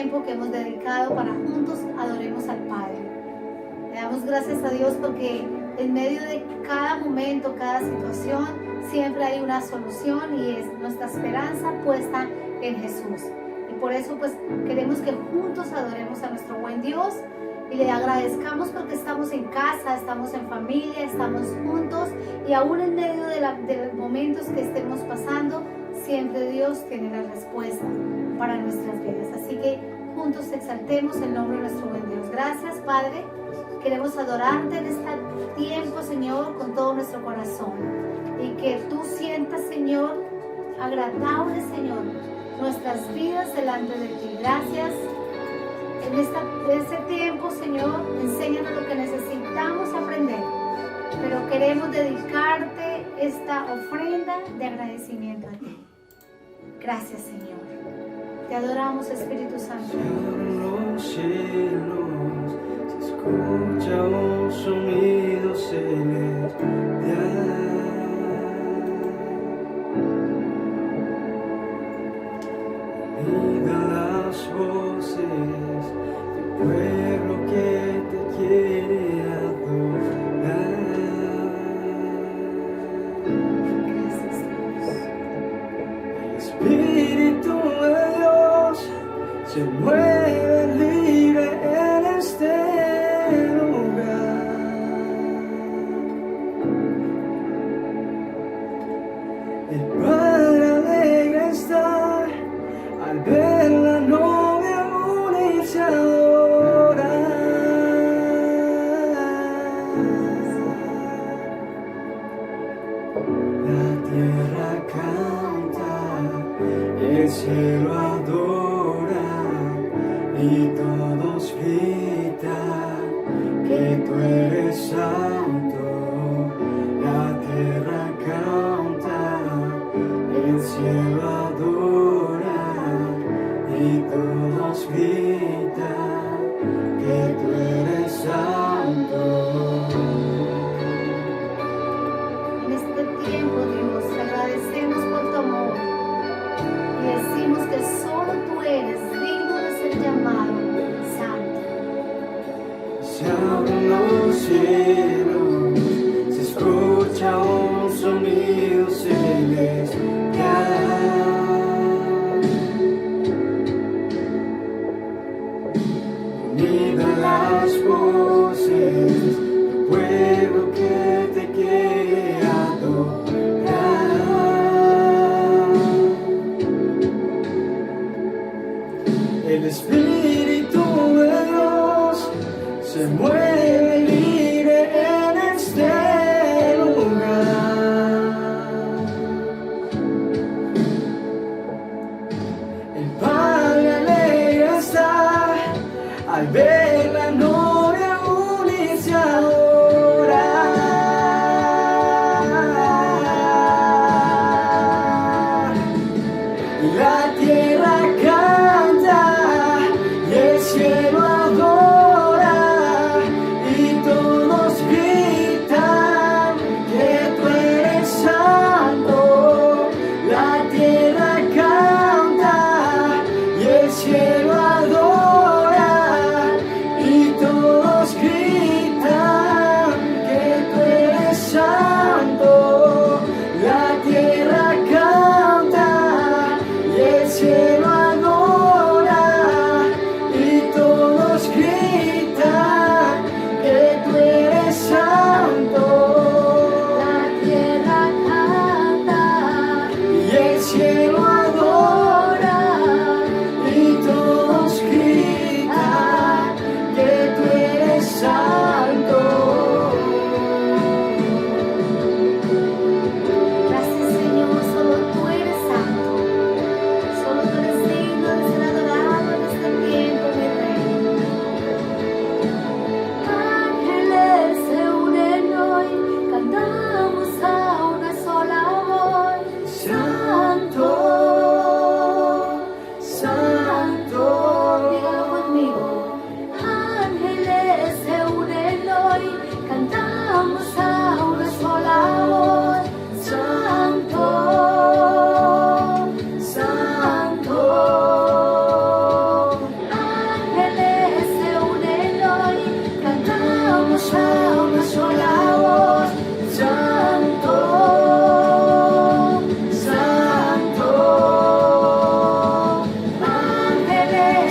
tiempo que hemos dedicado para juntos adoremos al Padre. Le damos gracias a Dios porque en medio de cada momento, cada situación, siempre hay una solución y es nuestra esperanza puesta en Jesús. Y por eso pues queremos que juntos adoremos a nuestro buen Dios y le agradezcamos porque estamos en casa, estamos en familia, estamos juntos y aún en medio de los momentos que estemos pasando, siempre Dios tiene la respuesta para nuestras vidas. Así que juntos exaltemos el nombre de nuestro buen Dios. Gracias, Padre. Queremos adorarte en este tiempo, Señor, con todo nuestro corazón. Y que tú sientas, Señor, agradable, Señor, nuestras vidas delante de ti. Gracias. En este tiempo, Señor, enséñanos lo que necesitamos aprender. Pero queremos dedicarte esta ofrenda de agradecimiento a ti. Gracias, Señor. Te adoramos, Espíritu Santo. Los cielos, se escucha un sonido celestial. Oigan las voces del pueblo que te quiere adorar. Gracias, Dios. El Espíritu de Dios se mueve libre en este lugar. El Padre alegra está al ver la novia unirse a adorar. La tierra canta, el cielo adora y todos gritan que tú eres santo. La tierra canta, el cielo adora y todos gritan que tú eres santo. En este tiempo, Dios, te agradecemos por tu amor y decimos que solo tú eres digno de ser llamado santo. Se abren los cielos, se escucha un sonido celestial. Unidas las voces del pueblo que te quiere adorar. El Espíritu de Dios se mueve libre en este lugar. El Padre alegra está al ver la novia unirse a adorar. Y la tierra canta y el cielo adora y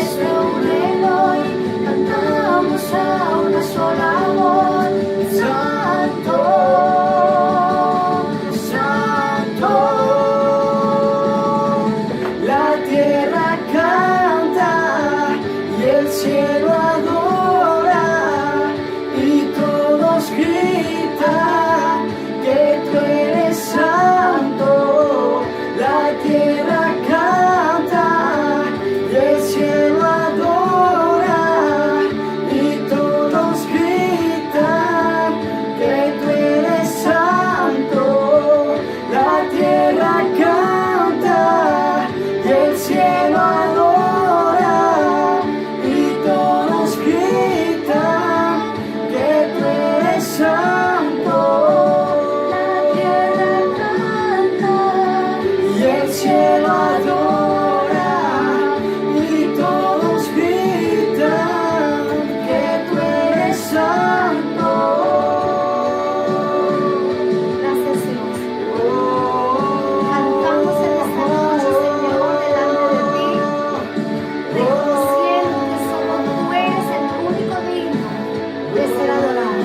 se unen hoy, cantamos a una sola voz. Santo, Santo. La tierra canta y el cielo adora y todos gritan que tú eres santo. La tierra canta y el cielo adora y todos gritan que tú eres santo. La tierra canta y el cielo adora y todos gritan que tú eres santo. La tierra canta y el cielo adora y todos gritan que tú eres santo. Gracias, Dios. Cantamos en esta noche, Señor, delante de ti, reconociendo que solo tú eres el único digno de ser adorado.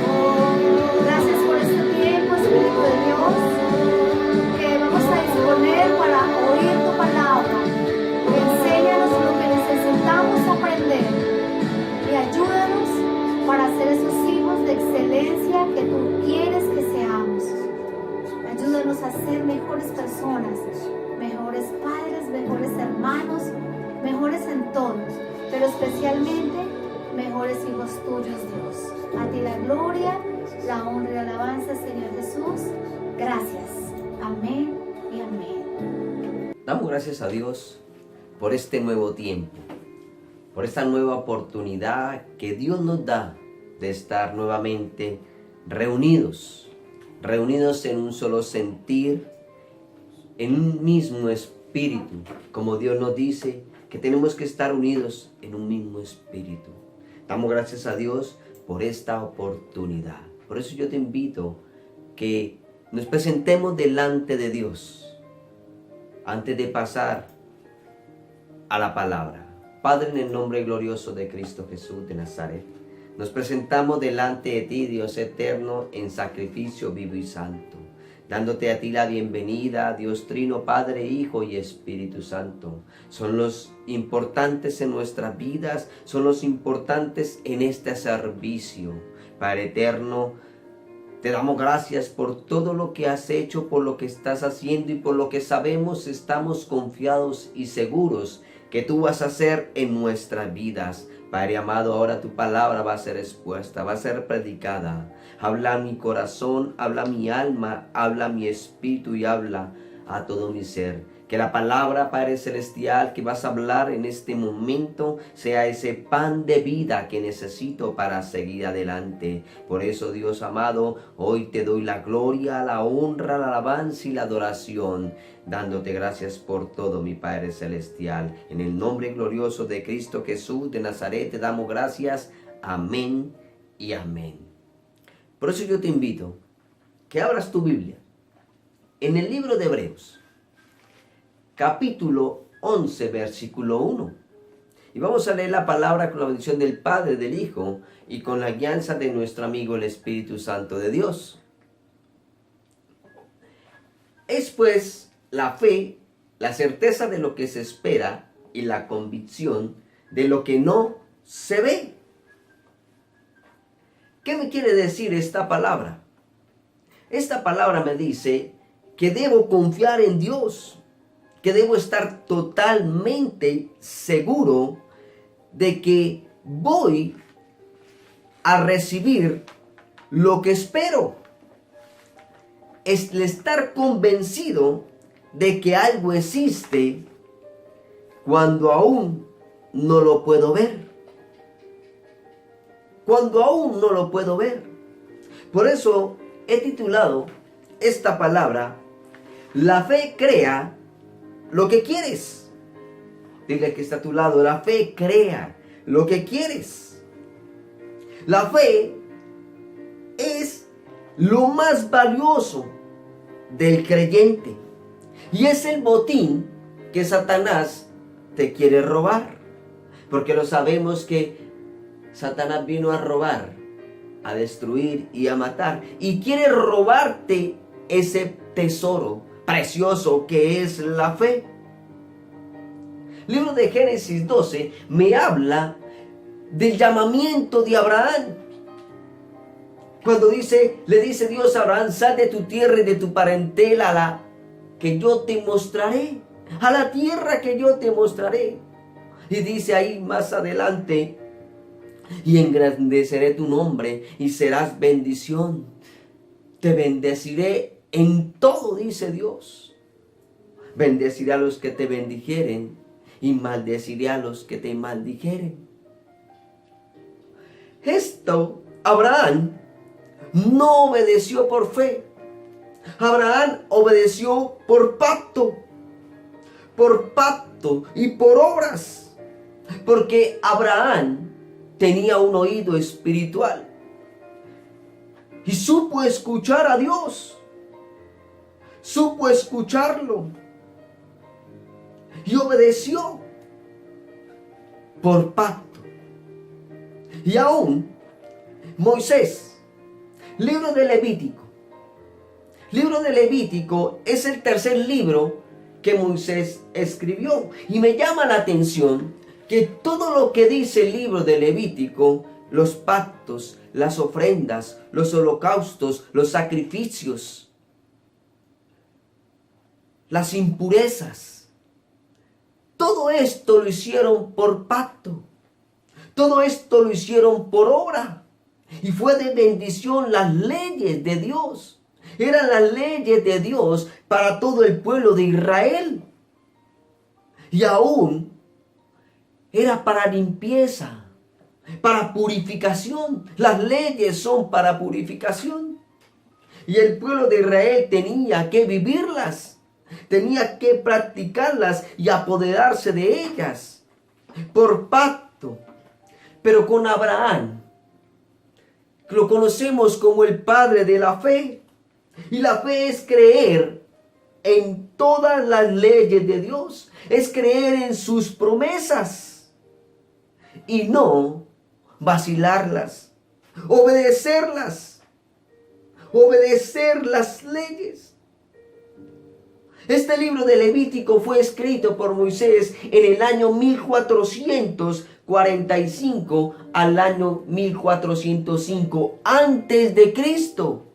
Gracias por este tiempo, Espíritu de Dios, que vamos a disponer para oír tu palabra. Enséñanos lo que necesitamos aprender y ayúdanos para ser esos hijos de excelencia que tú quieres que seamos. Ayúdanos a ser mejores personas, mejores padres, mejores hermanos, mejores en todo, pero especialmente mejores hijos tuyos, Dios. A ti la gloria, la honra y la alabanza, Señor Jesús. Gracias. Amén y amén. Damos gracias a Dios por este nuevo tiempo, por esta nueva oportunidad que Dios nos da de estar nuevamente reunidos en un solo sentir, en un mismo espíritu, como Dios nos dice que tenemos que estar unidos en un mismo espíritu. Damos gracias a Dios por esta oportunidad. Por eso yo te invito que nos presentemos delante de Dios antes de pasar a la palabra. Padre, en el nombre glorioso de Cristo Jesús de Nazaret, nos presentamos delante de ti, Dios eterno, en sacrificio vivo y santo, dándote a ti la bienvenida, Dios Trino, Padre, Hijo y Espíritu Santo. Son los importantes en nuestras vidas, son los importantes en este servicio. Padre eterno, te damos gracias por todo lo que has hecho, por lo que estás haciendo y por lo que sabemos, estamos confiados y seguros que tú vas a hacer en nuestras vidas. Padre amado, ahora tu palabra va a ser expuesta, va a ser predicada. Habla mi corazón, habla mi alma, habla mi espíritu y habla a todo mi ser. Que la palabra, Padre Celestial, que vas a hablar en este momento sea ese pan de vida que necesito para seguir adelante. Por eso, Dios amado, hoy te doy la gloria, la honra, la alabanza y la adoración, dándote gracias por todo, mi Padre Celestial. En el nombre glorioso de Cristo Jesús de Nazaret te damos gracias. Amén y amén. Por eso yo te invito que abras tu Biblia en el libro de Hebreos, capítulo 11, versículo 1. Y vamos a leer la palabra con la bendición del Padre, del Hijo y con la guianza de nuestro amigo el Espíritu Santo de Dios. Es pues la fe, la certeza de lo que se espera y la convicción de lo que no se ve. ¿Qué me quiere decir esta palabra? Esta palabra me dice que debo confiar en Dios, que debo estar totalmente seguro de que voy a recibir lo que espero. Es el estar convencido de que algo existe cuando aún no lo puedo ver. Cuando aún no lo puedo ver. Por eso he titulado esta palabra, la fe crea lo que quieres. Dile que está a tu lado, la fe crea lo que quieres. La fe es lo más valioso del creyente y es el botín que Satanás te quiere robar. Porque lo sabemos que Satanás vino a robar, a destruir y a matar. Y quiere robarte ese tesoro precioso que es la fe. Libro de Génesis 12 me habla del llamamiento de Abraham. Cuando le dice Dios a Abraham: sal de tu tierra y de tu parentela a la que yo te mostraré, a la tierra que yo te mostraré. Y dice ahí más adelante: y engrandeceré tu nombre y serás bendición. Te bendeciré en todo, dice Dios. Bendeciré a los que te bendijeren y maldeciré a los que te maldijeren. Esto, Abraham no obedeció por fe. Abraham obedeció por pacto y por obras. Porque Abraham tenía un oído espiritual y supo escuchar a Dios, supo escucharlo y obedeció por pacto. Y aún Moisés, libro de Levítico es el tercer libro que Moisés escribió, y me llama la atención que todo lo que dice el libro de Levítico, los pactos, las ofrendas, los holocaustos, los sacrificios, las impurezas, todo esto lo hicieron por pacto, todo esto lo hicieron por obra, y fue de bendición. Las leyes de Dios eran las leyes de Dios para todo el pueblo de Israel, y aún era para limpieza, para purificación. Las leyes son para purificación. Y el pueblo de Israel tenía que vivirlas, tenía que practicarlas y apoderarse de ellas por pacto. Pero con Abraham, lo conocemos como el padre de la fe. Y la fe es creer en todas las leyes de Dios, es creer en sus promesas y no vacilarlas, obedecer las leyes. Este libro de Levítico fue escrito por Moisés en el año 1445 al año 1405 antes de Cristo.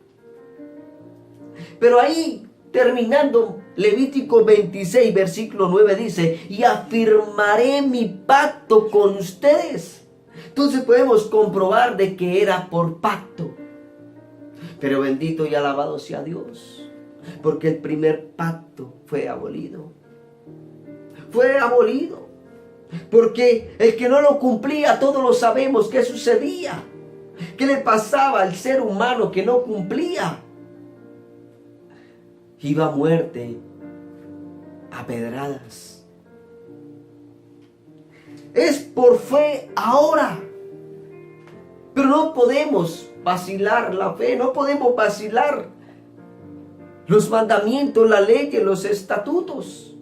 Pero ahí, terminando Levítico 26, versículo 9 dice: y afirmaré mi pacto con ustedes. Entonces podemos comprobar de que era por pacto. Pero bendito y alabado sea Dios, porque el primer pacto fue abolido. Fue abolido. Porque el que no lo cumplía, todos lo sabemos qué sucedía. ¿Qué le pasaba al ser humano que no cumplía? Iba a muerte a pedradas. Es por fe ahora. Pero no podemos vacilar la fe, no podemos vacilar los mandamientos, la ley, los estatutos.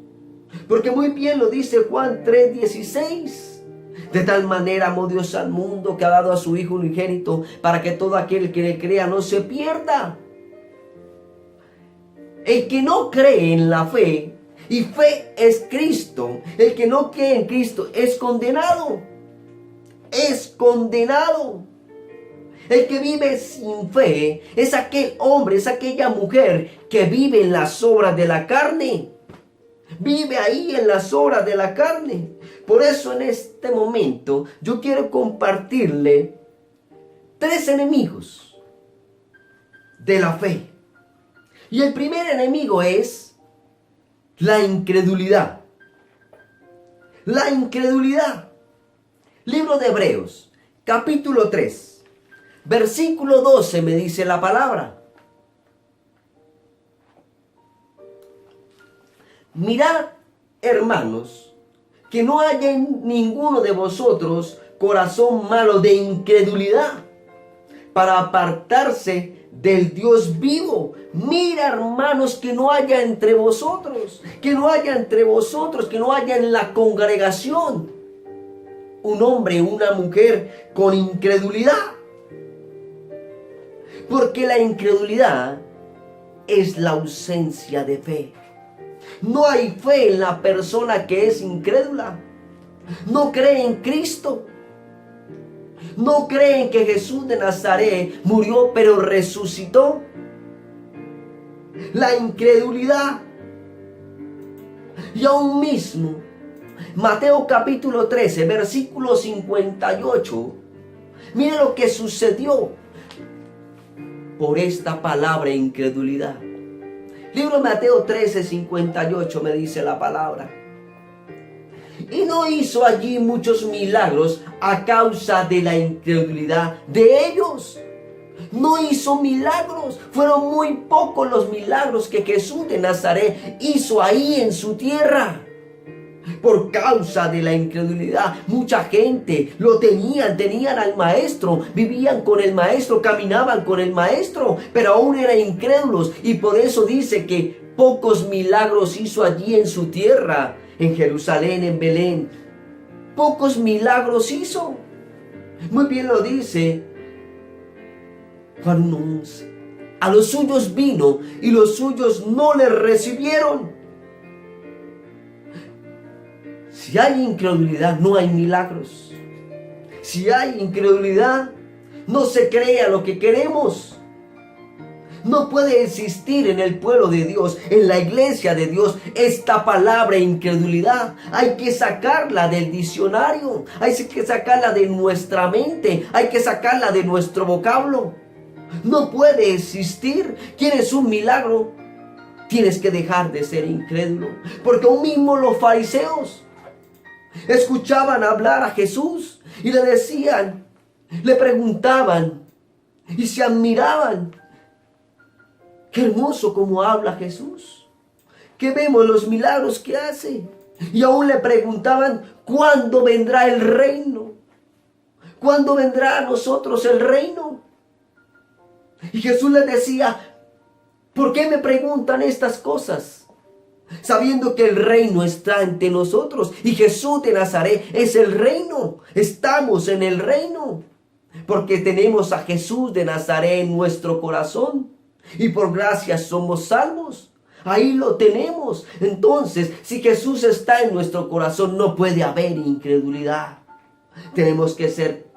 Porque muy bien lo dice Juan 3:16. De tal manera amó Dios al mundo que ha dado a su Hijo unigénito, para que todo aquel que le crea no se pierda. El que no cree en la fe, y fe es Cristo, el que no cree en Cristo es condenado. Es condenado. El que vive sin fe es aquel hombre, es aquella mujer que vive en las obras de la carne. Vive ahí en las obras de la carne. Por eso en este momento yo quiero compartirle 3 enemigos de la fe. Y el primer enemigo es la incredulidad. La incredulidad. Libro de Hebreos, capítulo 3, versículo 12 me dice la palabra: mirad, hermanos, que no haya en ninguno de vosotros corazón malo de incredulidad, para apartarse del Dios vivo. Mira, hermanos, que no haya entre vosotros, que no haya en la congregación un hombre, una mujer con incredulidad. Porque la incredulidad es la ausencia de fe. No hay fe en la persona que es incrédula. No cree en Cristo. No cree en que Jesús de Nazaret murió pero resucitó. La incredulidad. Y aún mismo, Mateo capítulo 13, versículo 58. Mire lo que sucedió por esta palabra incredulidad. Libro de Mateo 13, 58 me dice la palabra. Y no hizo allí muchos milagros a causa de la incredulidad de ellos. No hizo milagros. Fueron muy pocos los milagros que Jesús de Nazaret hizo ahí en su tierra. Por causa de la incredulidad, mucha gente lo tenían al maestro, vivían con el maestro, caminaban con el maestro, pero aún eran incrédulos. Y por eso dice que pocos milagros hizo allí en su tierra, en Jerusalén, en Belén. Pocos milagros hizo. Muy bien lo dice Juan 11. A los suyos vino y los suyos no le recibieron. Si hay incredulidad, no hay milagros. Si hay incredulidad, no se crea lo que queremos. No puede existir en el pueblo de Dios, en la iglesia de Dios, esta palabra incredulidad. Hay que sacarla del diccionario. Hay que sacarla de nuestra mente. Hay que sacarla de nuestro vocablo. No puede existir. ¿Quieres un milagro? Tienes que dejar de ser incrédulo. Porque aún mismo los fariseos escuchaban hablar a Jesús y le decían, le preguntaban y se admiraban. Qué hermoso como habla Jesús. Que vemos los milagros que hace. Y aún le preguntaban, ¿cuándo vendrá el reino? ¿Cuándo vendrá a nosotros el reino? Y Jesús les decía, ¿por qué me preguntan estas cosas? Sabiendo que el reino está ante nosotros y Jesús de Nazaret es el reino. Estamos en el reino porque tenemos a Jesús de Nazaret en nuestro corazón y por gracia somos salvos. Ahí lo tenemos. Entonces, si Jesús está en nuestro corazón, no puede haber incredulidad. Tenemos que ser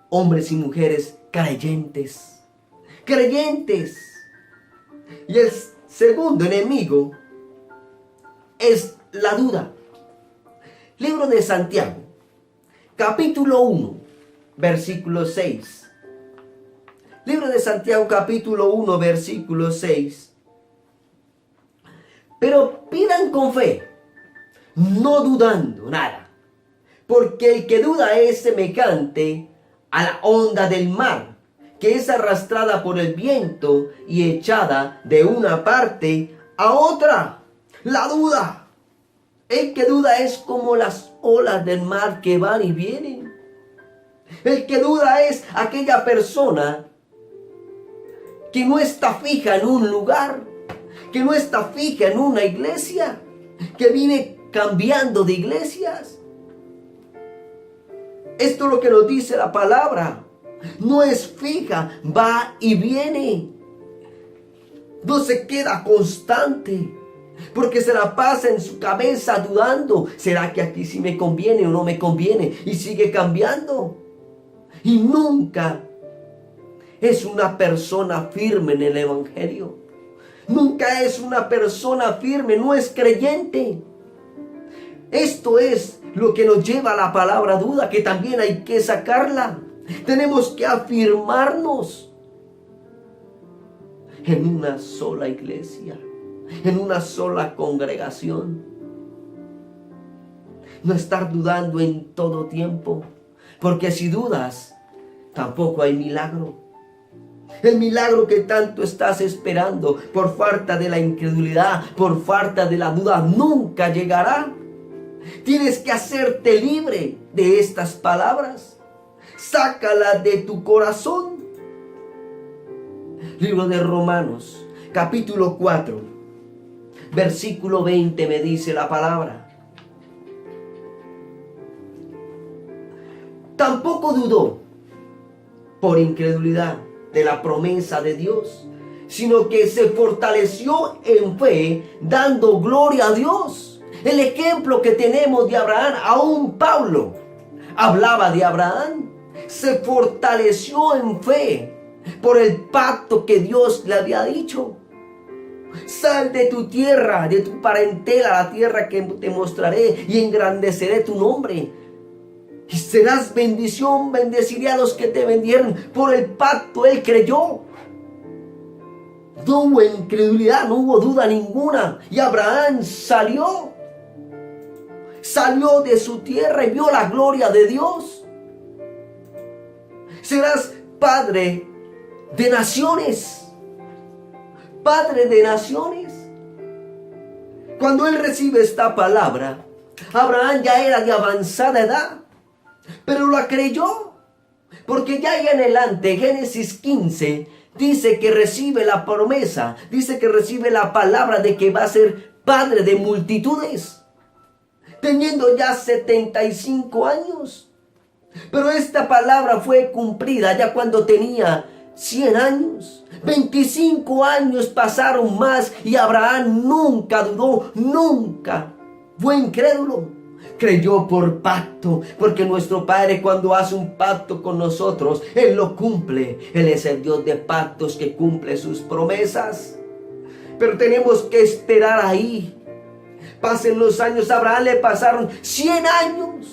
hombres y mujeres creyentes. Creyentes. Y el segundo enemigo es la duda. Libro de Santiago, capítulo 1, versículo 6. Libro de Santiago, capítulo 1, versículo 6. Pero pidan con fe, no dudando nada, porque el que duda es semejante a la onda del mar, que es arrastrada por el viento y echada de una parte a otra. La duda. El que duda es como las olas del mar que van y vienen. El que duda es aquella persona que no está fija en un lugar, que no está fija en una iglesia, que vive cambiando de iglesias. Esto es lo que nos dice la palabra. No es fija, va y viene. No se queda constante. Porque se la pasa en su cabeza dudando. ¿Será que aquí sí me conviene o no me conviene? Y sigue cambiando. Y nunca es una persona firme en el evangelio. Nunca es una persona firme, no es creyente. Esto es lo que nos lleva a la palabra duda, que también hay que sacarla. Tenemos que afirmarnos en una sola iglesia, en una sola congregación. No estar dudando en todo tiempo, porque si dudas, tampoco hay milagro. El milagro que tanto estás esperando por falta de la incredulidad, por falta de la duda, nunca llegará. Tienes que hacerte libre de estas palabras. Sácalas de tu corazón. Libro de Romanos, capítulo 4, versículo 20 me dice la palabra. tampoco dudó por incredulidad de la promesa de Dios, sino que se fortaleció en fe, dando gloria a Dios. El ejemplo que tenemos de Abraham, aún Pablo hablaba de Abraham, se fortaleció en fe por el pacto que Dios le había dicho. Sal de tu tierra, de tu parentela, la tierra que te mostraré, y engrandeceré tu nombre. Y serás bendición, bendeciré a los que te bendieren. Por el pacto él creyó. No hubo incredulidad, no hubo duda ninguna. Y Abraham salió de su tierra y vio la gloria de Dios. Serás padre de naciones. Padre de naciones. Cuando él recibe esta palabra, Abraham ya era de avanzada edad, pero la creyó, porque ya ahí en adelante, Génesis 15, dice que recibe la promesa, dice que recibe la palabra de que va a ser padre de multitudes, teniendo ya 75 años. Pero esta palabra fue cumplida ya cuando tenía 100 años. 25 años pasaron más y Abraham nunca dudó, nunca fue incrédulo. Creyó por pacto, porque nuestro Padre, cuando hace un pacto con nosotros, Él lo cumple. Él es el Dios de pactos que cumple sus promesas. Pero tenemos que esperar ahí. Pasen los años. A Abraham le pasaron 100 años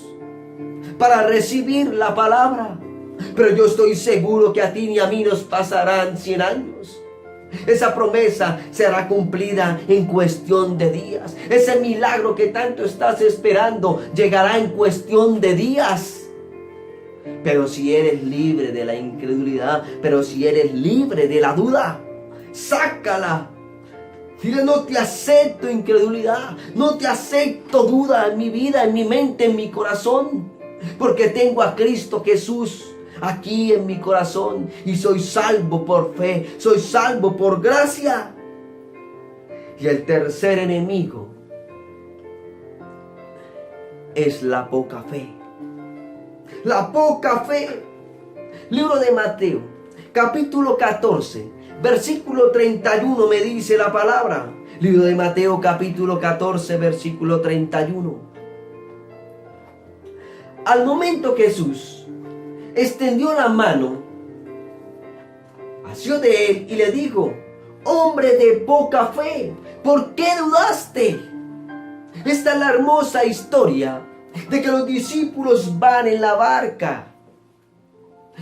para recibir la palabra. Pero yo estoy seguro que a ti ni a mí nos pasarán 100 años. Esa promesa será cumplida en cuestión de días. Ese milagro que tanto estás esperando llegará en cuestión de días. Pero si eres libre de la incredulidad, pero si eres libre de la duda, sácala. Dile: no te acepto incredulidad, no te acepto duda en mi vida, en mi mente, en mi corazón, porque tengo a Cristo Jesús aquí en mi corazón y soy salvo por fe, soy salvo por gracia. Y el tercer enemigo es la poca fe. La poca fe. Libro de Mateo, capítulo 14, versículo 31 me dice la palabra. Libro de Mateo, capítulo 14, versículo 31. Al momento Jesús extendió la mano, asió de él y le dijo: hombre de poca fe, ¿por qué dudaste? Esta es la hermosa historia de que los discípulos van en la barca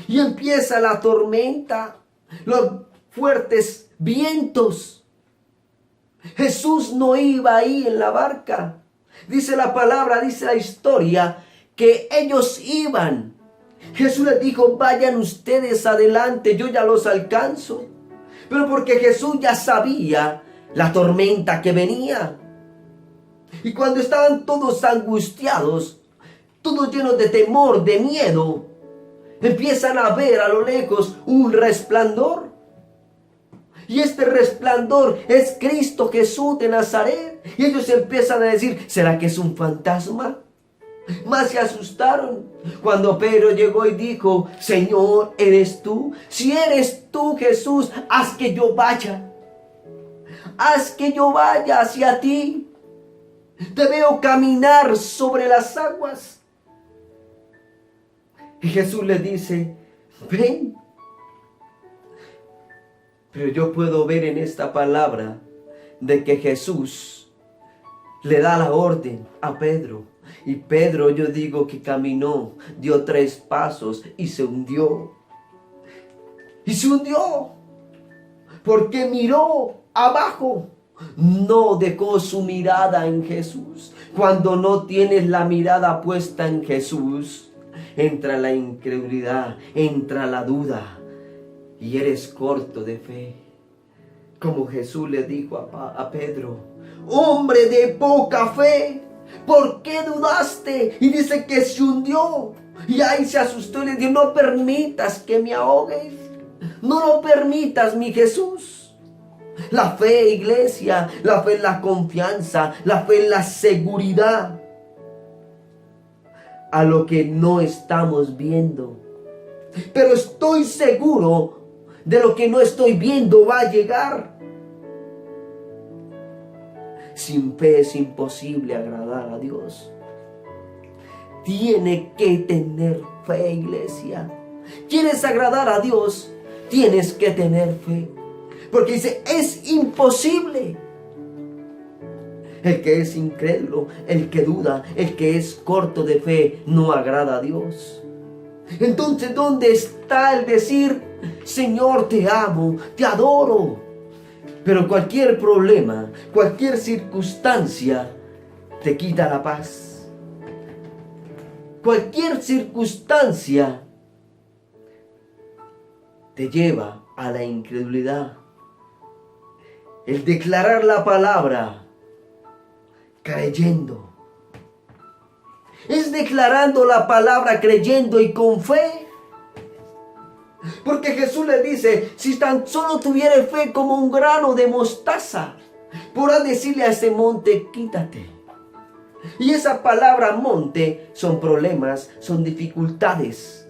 y empieza la tormenta, los fuertes vientos. Jesús no iba ahí en la barca. Dice la palabra, dice la historia, que ellos iban. Jesús les dijo: vayan ustedes adelante, yo ya los alcanzo. Pero porque Jesús ya sabía la tormenta que venía. Y cuando estaban todos angustiados, todos llenos de temor, de miedo, empiezan a ver a lo lejos un resplandor. Y este resplandor es Cristo Jesús de Nazaret. Y ellos empiezan a decir: ¿será que es un fantasma? Más se asustaron cuando Pedro llegó y dijo: Señor, ¿eres tú? Si eres tú, Jesús, haz que yo vaya. Haz que yo vaya hacia ti. Te veo caminar sobre las aguas. Y Jesús le dice: ven. Pero yo puedo ver en esta palabra de que Jesús le da la orden a Pedro. Y Pedro, yo digo que caminó, dio 3 pasos y se hundió. Y se hundió porque miró abajo. No dejó su mirada en Jesús. Cuando no tienes la mirada puesta en Jesús, entra la incredulidad, entra la duda y eres corto de fe. Como Jesús le dijo a Pedro: hombre de poca fe, ¿por qué dudaste? Y dice que se hundió. Y ahí se asustó y le dijo: no permitas que me ahogues. No lo permitas, mi Jesús. La fe, iglesia, la fe en la confianza, la fe en la seguridad. a lo que no estamos viendo. Pero estoy seguro de lo que no estoy viendo va a llegar. Sin fe es imposible agradar a Dios. Tiene que tener fe, iglesia. ¿Quieres agradar a Dios? Tienes que tener fe. Porque dice, es imposible. El que es incrédulo, el que duda, el que es corto de fe, no agrada a Dios. Entonces, ¿dónde está el decir, Señor, te amo, te adoro? Pero cualquier problema, cualquier circunstancia, te quita la paz. Cualquier circunstancia te lleva a la incredulidad. El declarar la palabra creyendo. Es declarando la palabra creyendo y con fe. Porque Jesús le dice, si tan solo tuviera fe como un grano de mostaza, podrás decirle a ese monte, quítate. Y esa palabra monte son problemas, son dificultades.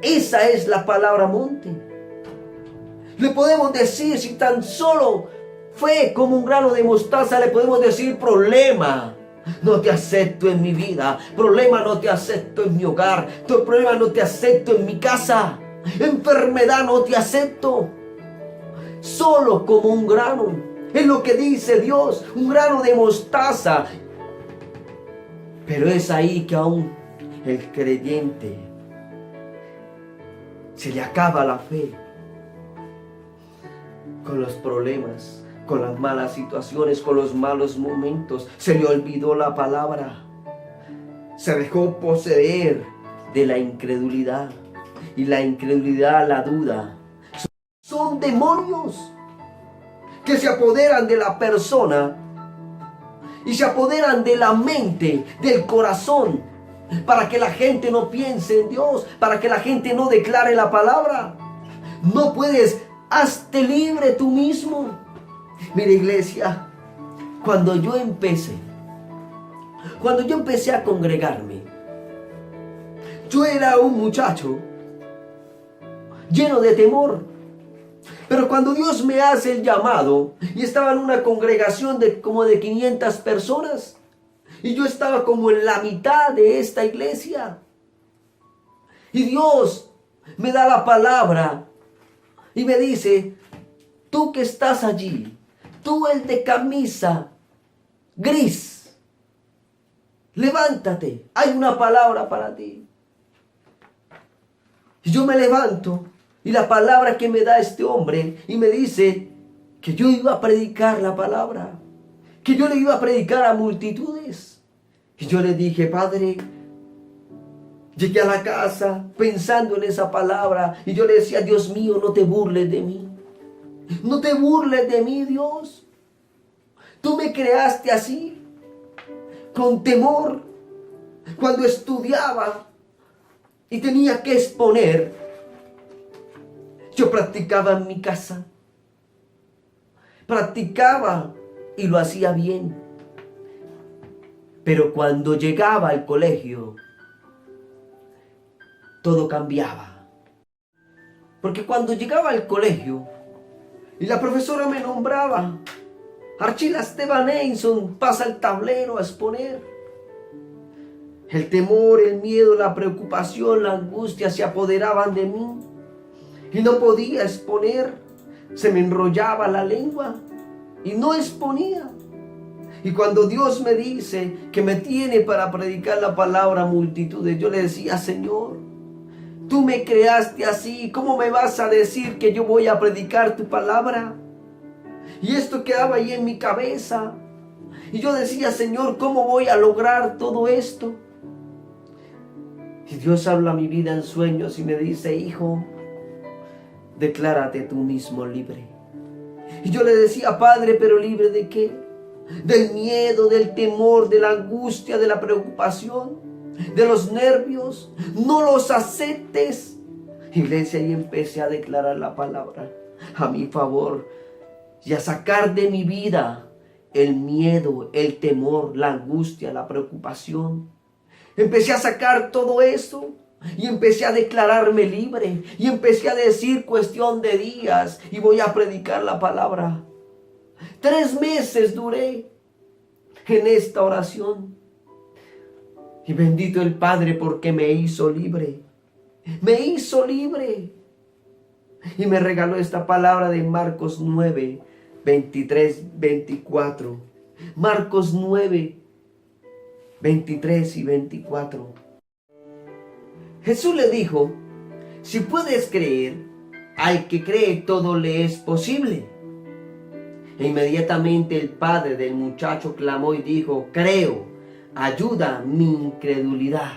Esa es la palabra monte. Le podemos decir, si tan solo fe como un grano de mostaza, le podemos decir problema. No te acepto en mi vida. Problema, no te acepto en mi hogar. Tu problema, no te acepto en mi casa. Enfermedad, no te acepto. Solo como un grano. Es lo que dice Dios. Un grano de mostaza. Pero es ahí que aún el creyente se le acaba la fe. Con los problemas, con las malas situaciones, con los malos momentos. Se le olvidó la palabra. Se dejó poseer de la incredulidad. Y la incredulidad, la duda, son demonios que se apoderan de la persona y se apoderan de la mente, del corazón, para que la gente no piense en Dios, para que la gente no declare la palabra. No puedes, hazte libre tú mismo. Mira, iglesia, cuando yo empecé a congregarme, yo era un muchacho lleno de temor. Pero cuando Dios me hace el llamado, y estaba en una congregación de como de 500 personas, y yo estaba como en la mitad de esta iglesia, y Dios me da la palabra, y me dice, tú que estás allí, tú el de camisa gris, levántate, hay una palabra para ti. Y yo me levanto, y la palabra que me da este hombre, y me dice que yo iba a predicar la palabra, que yo le iba a predicar a multitudes. Y yo le dije, Padre, llegué a la casa pensando en esa palabra, y yo le decía, Dios mío, no te burles de mí. No te burles de mí, Dios. Tú me creaste así, con temor, cuando estudiaba y tenía que exponer. Yo practicaba en mi casa. Practicaba y lo hacía bien. Pero cuando llegaba al colegio, todo cambiaba. Porque cuando llegaba al colegio y la profesora me nombraba, Archila Esteban Einson, pasa el tablero a exponer. El temor, el miedo, la preocupación, la angustia se apoderaban de mí. Y no podía exponer, se me enrollaba la lengua y no exponía. Y cuando Dios me dice que me tiene para predicar la palabra a multitudes, yo le decía, Señor, tú me creaste así, ¿cómo me vas a decir que yo voy a predicar tu palabra? Y esto quedaba ahí en mi cabeza. Y yo decía, Señor, ¿cómo voy a lograr todo esto? Y Dios habla a mi vida en sueños y me dice, hijo, declárate tú mismo libre. Y yo le decía, Padre, ¿pero libre de qué? Del miedo, del temor, de la angustia, de la preocupación, de los nervios. No los aceptes. Iglesia, y empecé a declarar la palabra a mi favor y a sacar de mi vida el miedo, el temor, la angustia, la preocupación. Empecé a sacar todo eso y empecé a declararme libre y empecé a decir cuestión de días y voy a predicar la palabra. 3 meses duré en esta oración y bendito el Padre porque me hizo libre. Me hizo libre y me regaló esta palabra de Marcos 9, 23, 24. Marcos 9, 23 y 24. Jesús le dijo: si puedes creer, al que cree todo le es posible. E inmediatamente el padre del muchacho clamó y dijo: creo, ayuda mi incredulidad.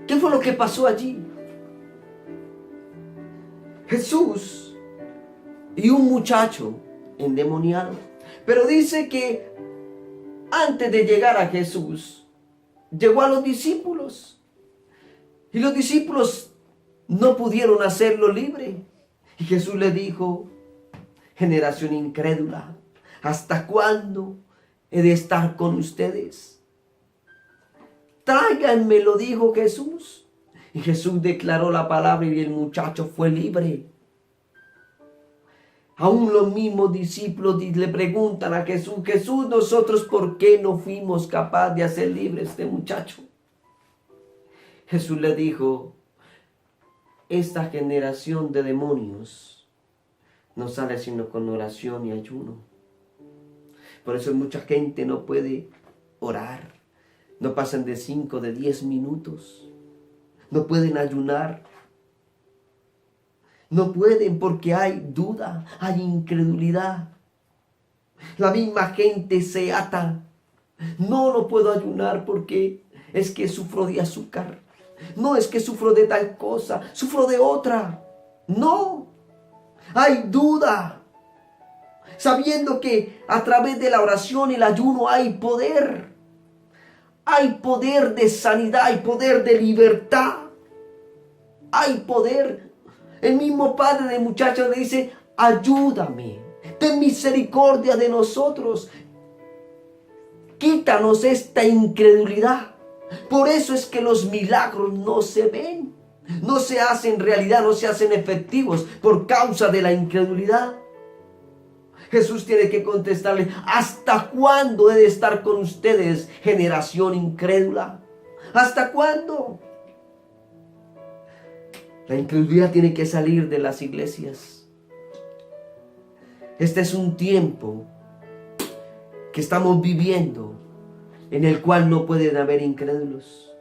¿Qué fue lo que pasó allí? Jesús y un muchacho endemoniado. Pero dice que antes de llegar a Jesús, llegó a los discípulos. Y los discípulos no pudieron hacerlo libre. Y Jesús le dijo: generación incrédula, ¿hasta cuándo he de estar con ustedes? Tráiganmelo, dijo Jesús. Y Jesús declaró la palabra y el muchacho fue libre. Aún los mismos discípulos le preguntan a Jesús: Jesús, nosotros ¿por qué no fuimos capaces de hacer libre a este muchacho? Jesús le dijo: esta generación de demonios no sale sino con oración y ayuno. Por eso mucha gente no puede orar. No pasan de 5, de 10 minutos. No pueden ayunar. No pueden porque hay duda, hay incredulidad. La misma gente se ata. No puedo ayunar porque es que sufro de azúcar. No, es que sufro de tal cosa, sufro de otra. No, hay duda. Sabiendo que a través de la oración y el ayuno hay poder. Hay poder de sanidad, hay poder de libertad. Hay poder. El mismo padre del muchacho le dice: ayúdame, ten misericordia de nosotros. Quítanos esta incredulidad. Por eso es que los milagros no se ven, no se hacen realidad, no se hacen efectivos por causa de la incredulidad. Jesús tiene que contestarle: ¿hasta cuándo he de estar con ustedes, generación incrédula? ¿Hasta cuándo? La incredulidad tiene que salir de las iglesias. Este es un tiempo que estamos viviendo en el cual no pueden haber incrédulos.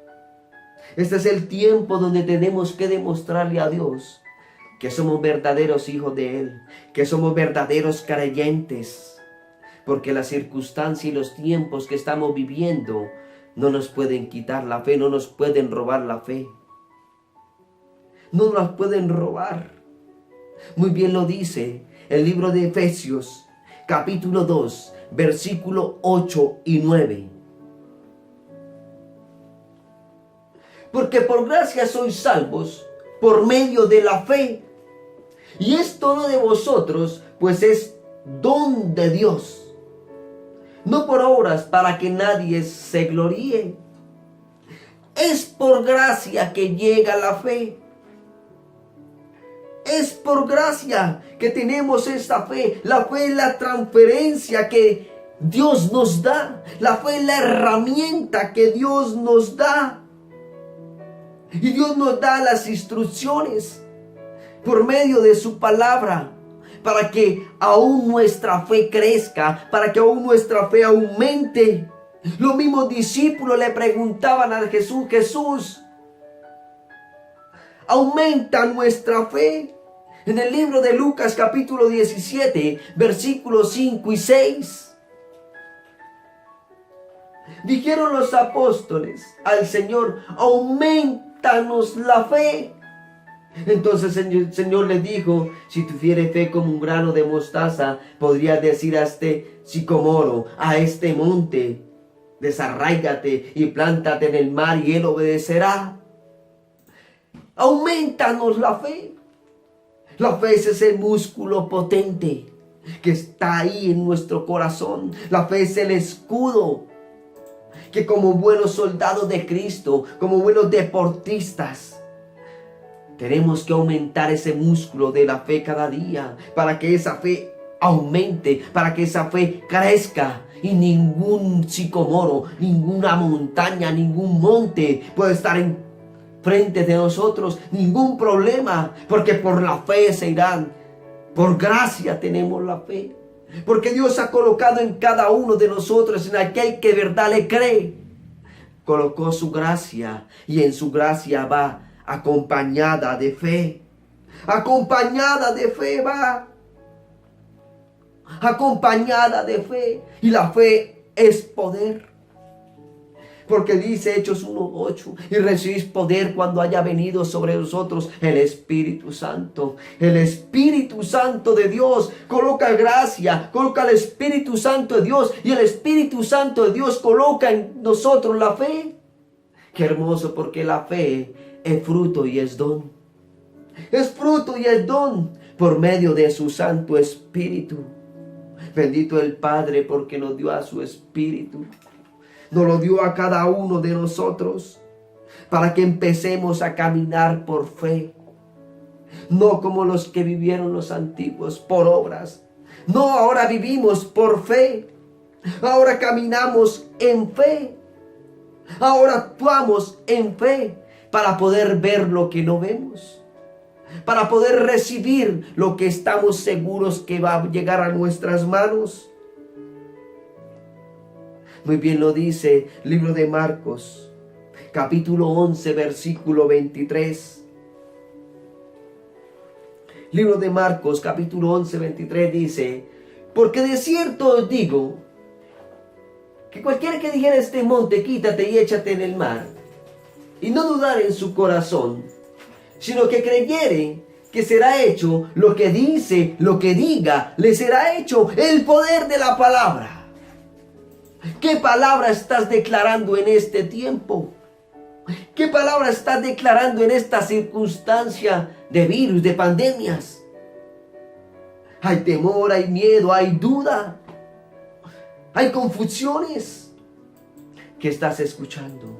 Este es el tiempo donde tenemos que demostrarle a Dios que somos verdaderos hijos de Él, que somos verdaderos creyentes, porque las circunstancias y los tiempos que estamos viviendo no nos pueden quitar la fe, no nos pueden robar la fe. No nos pueden robar. Muy bien lo dice el libro de Efesios, capítulo 2, versículo 8 y 9. Porque por gracia sois salvos por medio de la fe. Y esto no de vosotros, pues es don de Dios. No por obras para que nadie se gloríe. Es por gracia que llega la fe. Es por gracia que tenemos esta fe. La fe es la transferencia que Dios nos da. La fe es la herramienta que Dios nos da. Y Dios nos da las instrucciones por medio de su palabra para que aún nuestra fe crezca, para que aún nuestra fe aumente. Los mismos discípulos le preguntaban a Jesús: Jesús, aumenta nuestra fe. En el libro de Lucas capítulo 17, versículos 5 y 6. Dijeron los apóstoles al Señor: aumentanos la fe. Entonces el Señor les dijo: si tuvieres fe como un grano de mostaza, podrías decir a este sicomoro, a este monte: desarráigate y plántate en el mar, y él obedecerá. Aumentanos la fe. La fe es ese músculo potente que está ahí en nuestro corazón. La fe es el escudo que como buenos soldados de Cristo, como buenos deportistas, tenemos que aumentar ese músculo de la fe cada día para que esa fe aumente, para que esa fe crezca y ningún sicomoro, ninguna montaña, ningún monte puede estar en frente de nosotros, ningún problema, porque por la fe se irán. Por gracia tenemos la fe, porque Dios ha colocado en cada uno de nosotros, en aquel que de verdad le cree, colocó su gracia, y en su gracia va acompañada de fe. Acompañada de fe va. Acompañada de fe. Y la fe es poder. Porque dice Hechos 1:8, y recibís poder cuando haya venido sobre nosotros el Espíritu Santo. El Espíritu Santo de Dios coloca gracia, coloca el Espíritu Santo de Dios, y el Espíritu Santo de Dios coloca en nosotros la fe. Qué hermoso, porque la fe es fruto y es don. Es fruto y es don por medio de su Santo Espíritu. Bendito el Padre, porque nos dio a su Espíritu. Nos lo dio a cada uno de nosotros para que empecemos a caminar por fe. No como los que vivieron los antiguos, por obras. No, ahora vivimos por fe. Ahora caminamos en fe. Ahora actuamos en fe para poder ver lo que no vemos. Para poder recibir lo que estamos seguros que va a llegar a nuestras manos. Muy bien lo dice el libro de Marcos, capítulo 11, versículo 23. Libro de Marcos, capítulo 11, 23 dice: porque de cierto os digo, que cualquiera que dijera a este monte, quítate y échate en el mar, y no dudar en su corazón, sino que creyere que será hecho lo que dice, lo que diga, le será hecho. El poder de la palabra. ¿Qué palabra estás declarando en este tiempo? ¿Qué palabra estás declarando en esta circunstancia de virus, de pandemias? Hay temor, hay miedo, hay duda, hay confusiones. ¿Qué estás escuchando?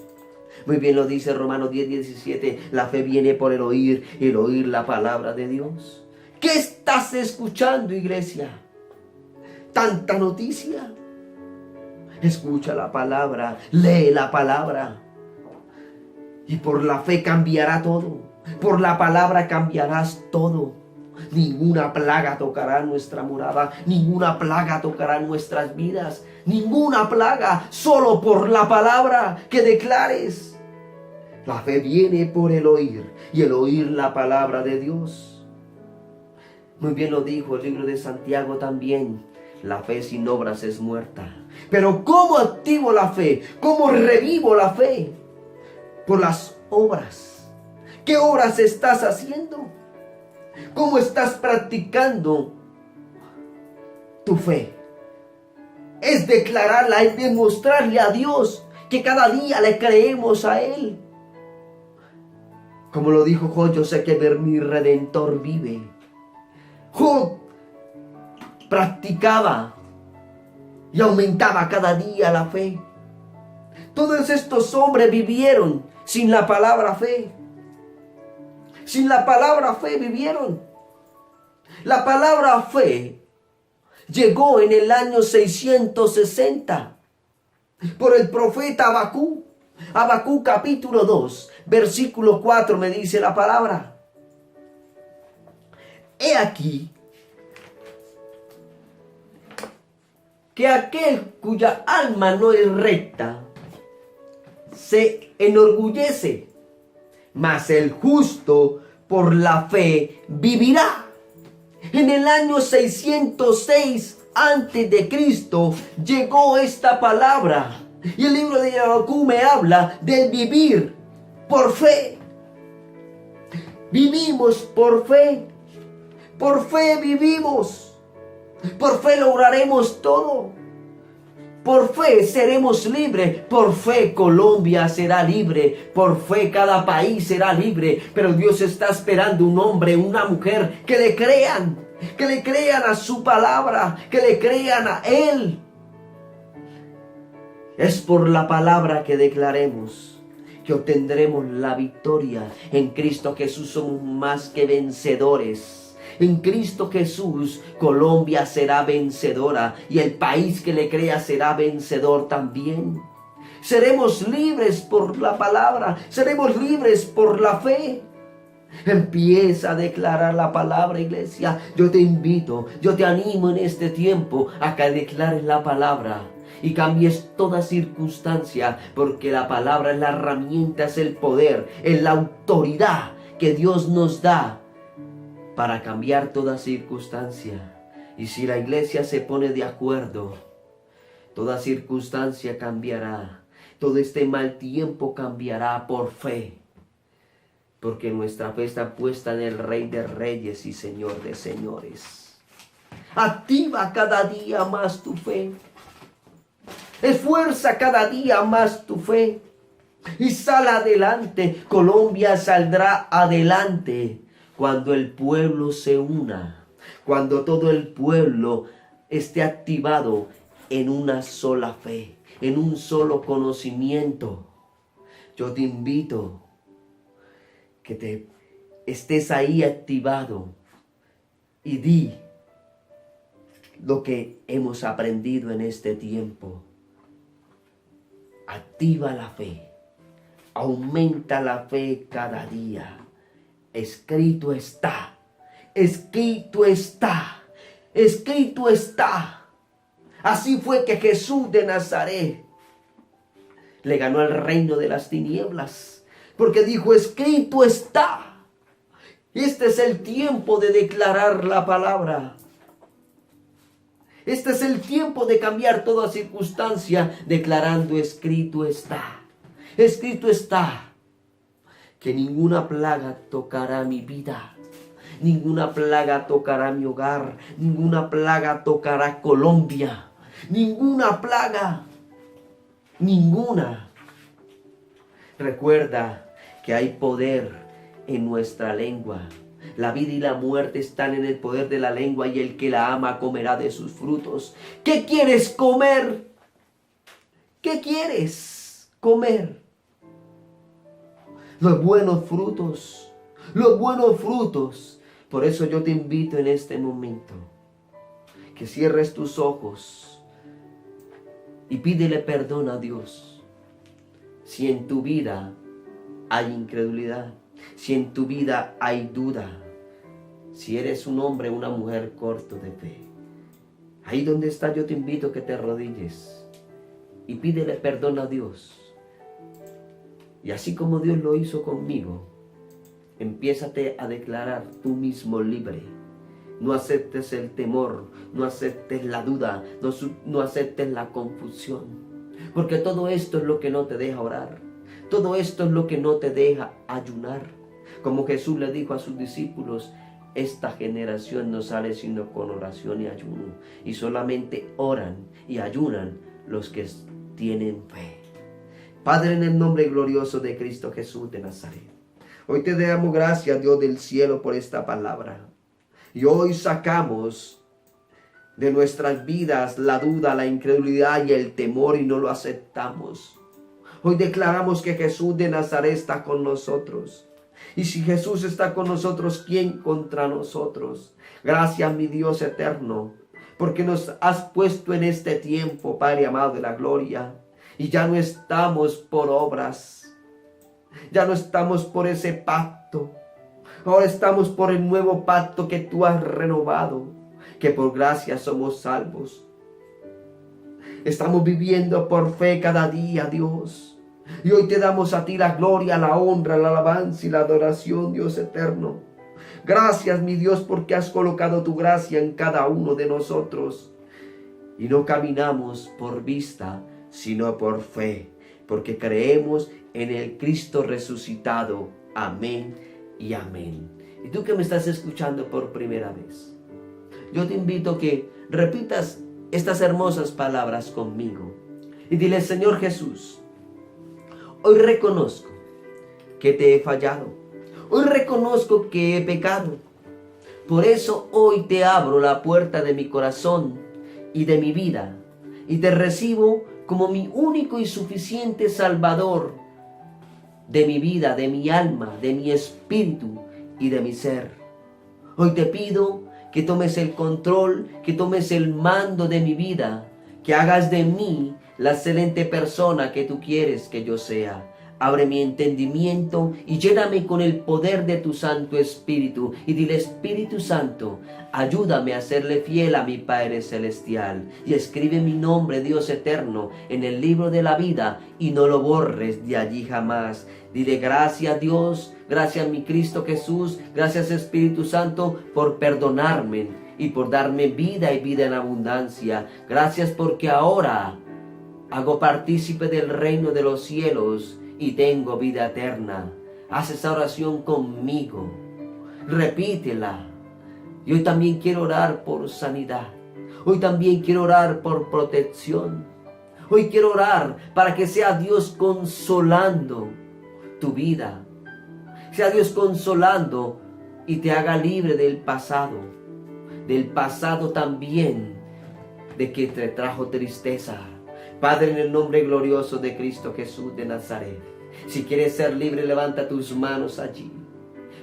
Muy bien lo dice Romanos 10:17. La fe viene por el oír, y el oír la palabra de Dios. ¿Qué estás escuchando, iglesia? ¿Tanta noticia? Escucha la palabra, lee la palabra. Y por la fe cambiará todo. Por la palabra cambiarás todo. Ninguna plaga tocará nuestra morada. Ninguna plaga tocará nuestras vidas. Ninguna plaga. Solo por la palabra que declares. La fe viene por el oír, y el oír la palabra de Dios. Muy bien lo dijo el libro de Santiago también. La fe sin obras es muerta. Pero ¿cómo activo la fe? ¿Cómo revivo la fe? Por las obras. ¿Qué obras estás haciendo? ¿Cómo estás practicando tu fe? Es declararla, es demostrarle a Dios que cada día le creemos a Él. Como lo dijo Job, yo sé que mi Redentor vive. Job practicaba y aumentaba cada día la fe. Todos estos hombres vivieron sin la palabra fe. Sin la palabra fe vivieron. La palabra fe llegó en el año 660 por el profeta Habacuc. Habacuc capítulo 2, versículo 4 me dice la palabra: he aquí que aquel cuya alma no es recta se enorgullece, mas el justo por la fe vivirá. En el año 606 antes de Cristo llegó esta palabra, y el libro de Habacuc me habla de vivir por fe. Vivimos por fe. Por fe vivimos. Por fe lograremos todo. Por fe seremos libres. Por fe Colombia será libre. Por fe cada país será libre. Pero Dios está esperando un hombre, una mujer que le crean. que le crean a su palabra, que le crean a Él. Es por la palabra que declaremos que obtendremos la victoria. En Cristo Jesús somos más que vencedores. En Cristo Jesús Colombia será vencedora y el país que le crea será vencedor también. Seremos libres por la palabra, seremos libres por la fe. Empieza a declarar la palabra, iglesia. Yo te invito, yo te animo en este tiempo a que declares la palabra y cambies toda circunstancia, porque la palabra es la herramienta, es el poder, es la autoridad que Dios nos da para cambiar toda circunstancia. Y si la iglesia se pone de acuerdo, toda circunstancia cambiará, todo este mal tiempo cambiará por fe. Porque nuestra fe está puesta en el Rey de Reyes y Señor de Señores. Activa cada día más tu fe. Esfuerza cada día más tu fe. Y sal adelante. Colombia saldrá adelante cuando el pueblo se una. Cuando todo el pueblo esté activado en una sola fe, en un solo conocimiento. Yo te invito que te estés ahí activado y di lo que hemos aprendido en este tiempo. Activa la fe, aumenta la fe cada día. Escrito está, escrito está, escrito está. Así fue que Jesús de Nazaret le ganó el reino de las tinieblas. Porque dijo, escrito está. Este es el tiempo de declarar la palabra. Este es el tiempo de cambiar toda circunstancia declarando, escrito está. Escrito está que ninguna plaga tocará mi vida. Ninguna plaga tocará mi hogar. Ninguna plaga tocará Colombia. Ninguna plaga. Ninguna. Recuerda que hay poder en nuestra lengua. La vida y la muerte están en el poder de la lengua y el que la ama comerá de sus frutos. ¿Qué quieres comer? ¿Qué quieres comer? Los buenos frutos. Los buenos frutos. Por eso yo te invito en este momento que cierres tus ojos y pídele perdón a Dios. Si en tu vida hay incredulidad, si en tu vida hay duda, si eres un hombre o una mujer corto de fe, ahí donde estás yo te invito a que te arrodilles y pídele perdón a Dios. Y así como Dios lo hizo conmigo, empiézate a declarar tú mismo libre. No aceptes el temor, no aceptes la duda, no aceptes la confusión. Porque todo esto es lo que no te deja orar. Todo esto es lo que no te deja ayunar. Como Jesús le dijo a sus discípulos, esta generación no sale sino con oración y ayuno. Y solamente oran y ayunan los que tienen fe. Padre, en el nombre glorioso de Cristo Jesús de Nazaret, hoy te damos gracias, Dios del cielo, por esta palabra. Y hoy sacamos de nuestras vidas la duda, la incredulidad y el temor y no lo aceptamos. Hoy declaramos que Jesús de Nazaret está con nosotros. Y si Jesús está con nosotros, ¿quién contra nosotros? Gracias, mi Dios eterno, porque nos has puesto en este tiempo, Padre amado de la gloria. Y ya no estamos por obras. Ya no estamos por ese pacto. Ahora estamos por el nuevo pacto que tú has renovado, que por gracia somos salvos. Estamos viviendo por fe cada día, Dios. Y hoy te damos a ti la gloria, la honra, la alabanza y la adoración, Dios eterno. Gracias, mi Dios, porque has colocado tu gracia en cada uno de nosotros. Y no caminamos por vista, sino por fe, porque creemos en el Cristo resucitado. Amén y amén. Y tú que me estás escuchando por primera vez, yo te invito a que repitas estas hermosas palabras conmigo y dile: Señor Jesús, hoy reconozco que te he fallado. Hoy reconozco que he pecado. Por eso hoy te abro la puerta de mi corazón y de mi vida y te recibo como mi único y suficiente Salvador de mi vida, de mi alma, de mi espíritu y de mi ser. Hoy te pido que tomes el control, que tomes el mando de mi vida, que hagas de mí la excelente persona que tú quieres que yo sea. Abre mi entendimiento y lléname con el poder de tu Santo Espíritu. Y dile: Espíritu Santo, ayúdame a serle fiel a mi Padre Celestial. Y escribe mi nombre, Dios eterno, en el libro de la vida y no lo borres de allí jamás. Dile: gracias Dios, gracias mi Cristo Jesús, gracias Espíritu Santo por perdonarme y por darme vida y vida en abundancia. Gracias porque ahora hago partícipe del reino de los cielos y tengo vida eterna. Haz esa oración conmigo, repítela. Y hoy también quiero orar por sanidad. Hoy también quiero orar por protección. Hoy quiero orar para que sea Dios consolando tu vida. Sea Dios consolando y te haga libre del pasado. Del pasado también de que te trajo tristeza. Padre, en el nombre glorioso de Cristo Jesús de Nazaret, si quieres ser libre, levanta tus manos allí.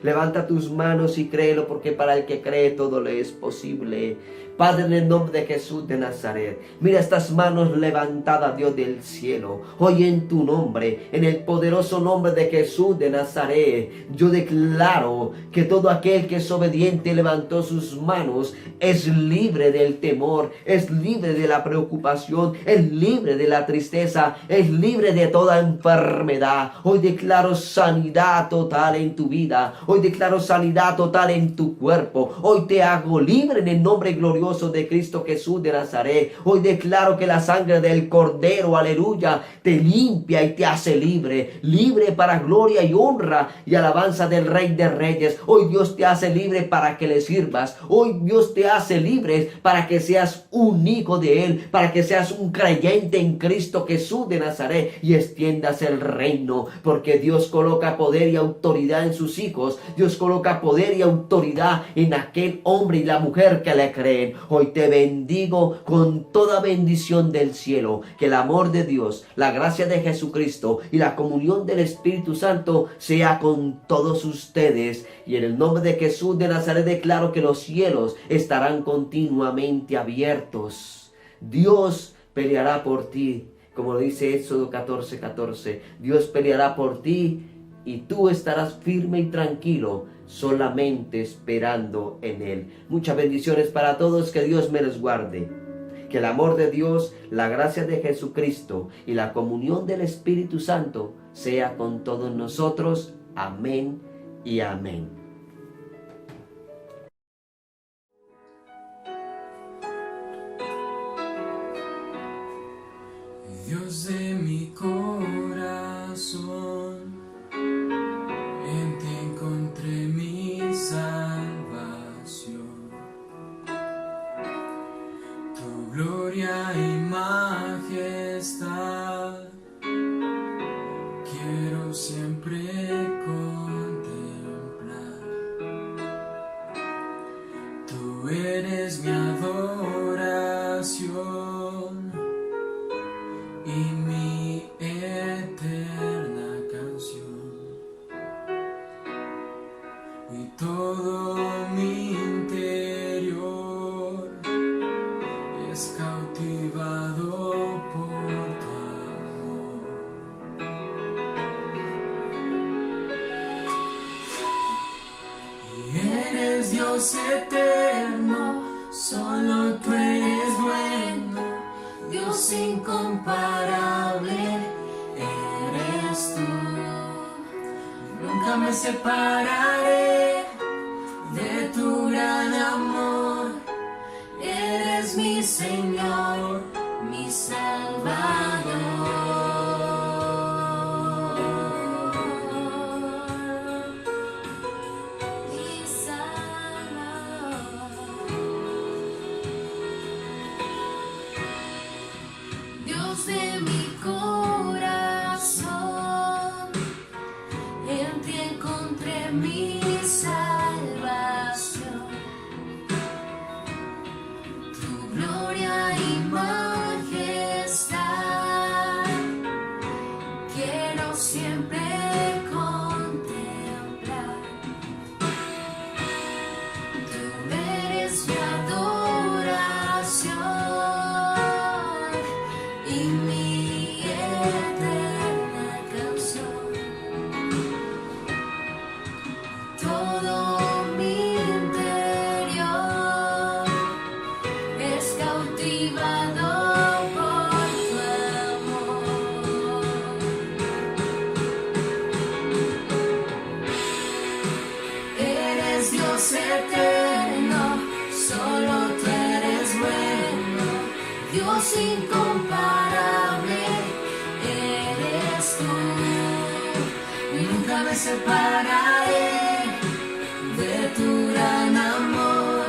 Levanta tus manos y créelo, porque para el que cree todo le es posible. Padre, en el nombre de Jesús de Nazaret, mira estas manos levantadas, Dios del cielo. Hoy en tu nombre, en el poderoso nombre de Jesús de Nazaret, yo declaro que todo aquel que es obediente levantó sus manos es libre del temor, es libre de la preocupación, es libre de la tristeza, es libre de toda enfermedad. Hoy declaro sanidad total en tu vida. Hoy declaro sanidad total en tu cuerpo. Hoy te hago libre en el nombre glorioso de Cristo Jesús de Nazaret. Hoy declaro que la sangre del Cordero, aleluya, te limpia y te hace libre. Libre para gloria y honra y alabanza del Rey de Reyes. Hoy Dios te hace libre para que le sirvas. Hoy Dios te hace libre para que seas un hijo de Él, para que seas un creyente en Cristo Jesús de Nazaret y extiendas el reino, porque Dios coloca poder y autoridad en sus hijos. Dios coloca poder y autoridad en aquel hombre y la mujer que le creen. Hoy te bendigo con toda bendición del cielo. Que el amor de Dios, la gracia de Jesucristo y la comunión del Espíritu Santo sea con todos ustedes. Y en el nombre de Jesús de Nazaret declaro que los cielos estarán continuamente abiertos. Dios peleará por ti, como lo dice Éxodo 14:14. Dios peleará por ti y tú estarás firme y tranquilo, solamente esperando en Él. Muchas bendiciones para todos, que Dios me les guarde. Que el amor de Dios, la gracia de Jesucristo y la comunión del Espíritu Santo sea con todos nosotros. Amén y amén. Dios de mi corazón, en ti encontré mi salvación. Tu gloria y majestad quiero siempre contemplar. Tú eres mi adoración y mi eterna canción, y todo mi interior es cautivado por tu amor. Y eres Dios eterno, solo tú eres bueno, Dios incomparable eres tú. Nunca me separaré de tu gran amor. Eres mi Señor, mi Salvador. Mi Salvador. Dios de mi corazón, en ti encontré mi salvación. incomparable eres tú. Y nunca me separaré de tu gran amor.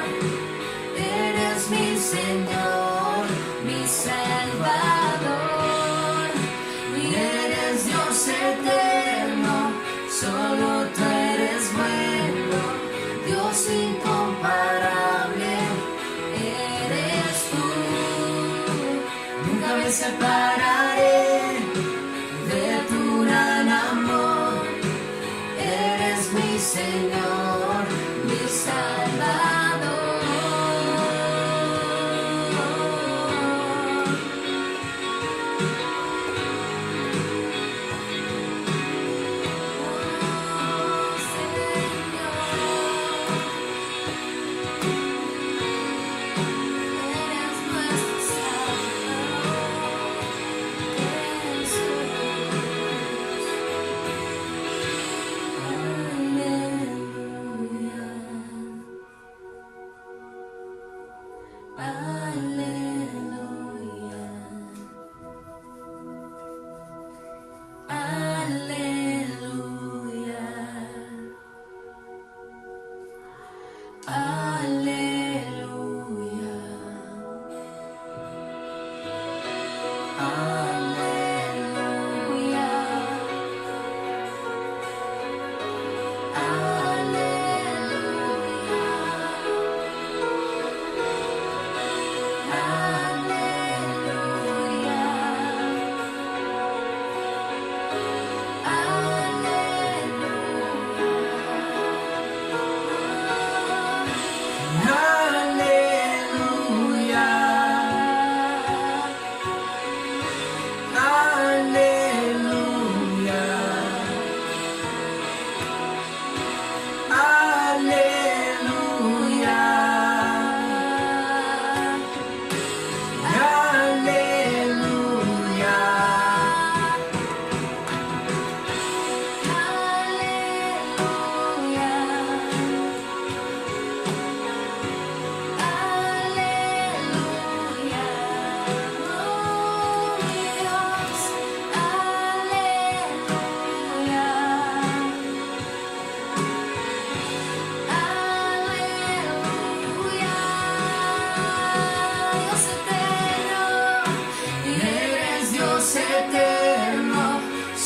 Eres mi Señor, mi Salvador. Y eres Dios eterno, solo tú eres bueno. Dios incomparable eres tú. Nunca me separaré de tu gran amor. Eres mi Señor, mi Salvador. Oh, Señor, eres nuestro Salvador, Jesús. Aleluya. Aleluya. Aleluya. Aleluya.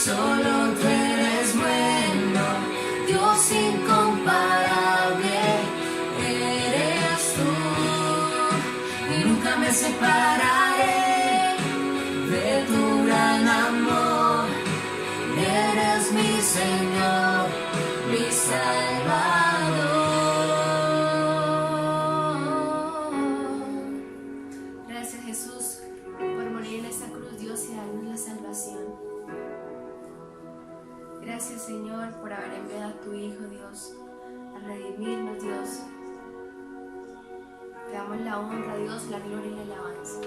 Solo tú eres bueno, Dios incomparable eres tú. Y nunca me separaré de tu gran amor. Eres mi Señor, mi Salvador. Gracias, Jesús, por morir en esa cruz, Dios, y darnos la salvación. Gracias, Señor, por haber enviado a tu Hijo, Dios, a redimirnos, Dios. Te damos la honra, Dios, la gloria y la alabanza.